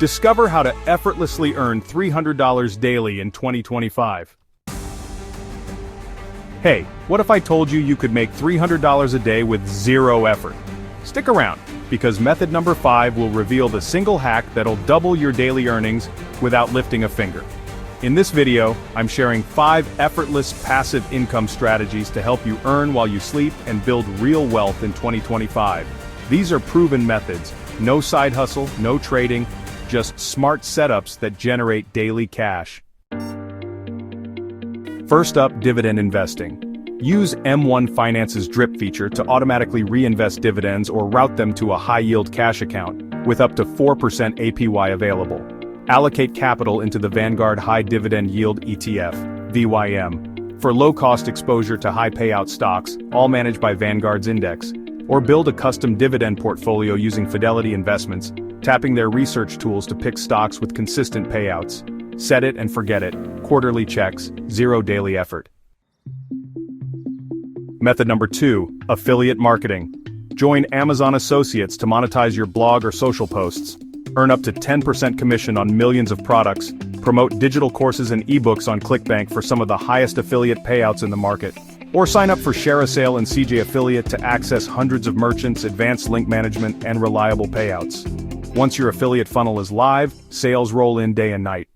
Discover how to effortlessly earn $300 daily in 2025. Hey, what if I told you you could make $300 a day with zero effort? Stick around, because method number 5 will reveal the single hack that'll double your daily earnings without lifting a finger. In this video, I'm sharing 5 effortless passive income strategies to help you earn while you sleep and build real wealth in 2025. These are proven methods, no side hustle, no trading, just smart setups that generate daily cash. First up, dividend investing. Use M1 Finance's drip feature to automatically reinvest dividends or route them to a high-yield cash account, with up to 4% APY available. Allocate capital into the Vanguard High Dividend Yield ETF, VYM, for low-cost exposure to high-payout stocks, all managed by Vanguard's index. Or build a custom dividend portfolio using Fidelity Investments, tapping their research tools to pick stocks with consistent payouts. Set it and forget it, quarterly checks, zero daily effort. Method number 2, affiliate marketing. Join Amazon Associates to monetize your blog or social posts. Earn up to 10% commission on millions of products. Promote digital courses and ebooks on ClickBank for some of the highest affiliate payouts in the market. Or sign up for ShareASale and CJ Affiliate to access hundreds of merchants, advanced link management, and reliable payouts. Once your affiliate funnel is live, sales roll in day and night.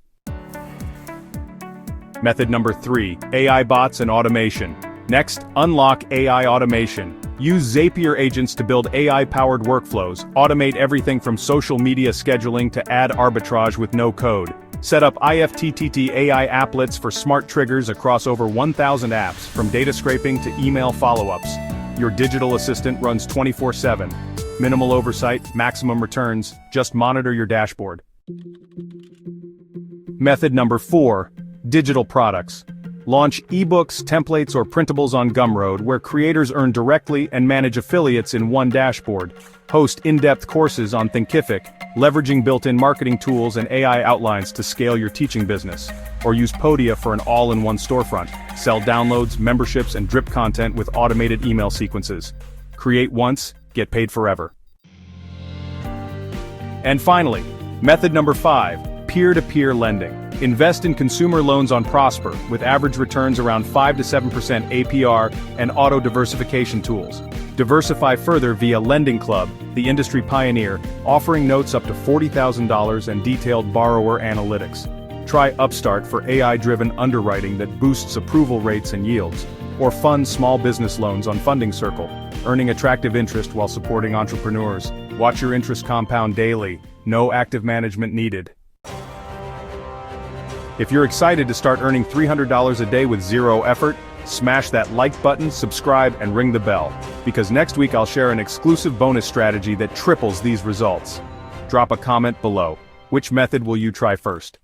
Method number 3, AI bots and automation. Next, unlock AI automation. Use Zapier agents to build AI-powered workflows, automate everything from social media scheduling to ad arbitrage with no code. Set up IFTTT AI applets for smart triggers across over 1,000 apps, from data scraping to email follow-ups. Your digital assistant runs 24/7. Minimal oversight, maximum returns, just monitor your dashboard. Method number 4, digital products. Launch ebooks, templates, or printables on Gumroad, where creators earn directly and manage affiliates in one dashboard. Host in-depth courses on Thinkific, leveraging built-in marketing tools and AI outlines to scale your teaching business. Or use Podia for an all-in-one storefront. Sell downloads, memberships, and drip content with automated email sequences. Create once, get paid forever. And finally, method number 5, peer-to-peer lending. Invest in consumer loans on Prosper, with average returns around 5 to 7% APR and auto-diversification tools. Diversify further via Lending Club, the industry pioneer, offering notes up to $40,000 and detailed borrower analytics. Try Upstart for AI-driven underwriting that boosts approval rates and yields. Or fund small business loans on Funding Circle, earning attractive interest while supporting entrepreneurs. Watch your interest compound daily, no active management needed. If you're excited to start earning $300 a day with zero effort, smash that like button, subscribe, and ring the bell, because next week I'll share an exclusive bonus strategy that triples these results. Drop a comment below. Which method will you try first?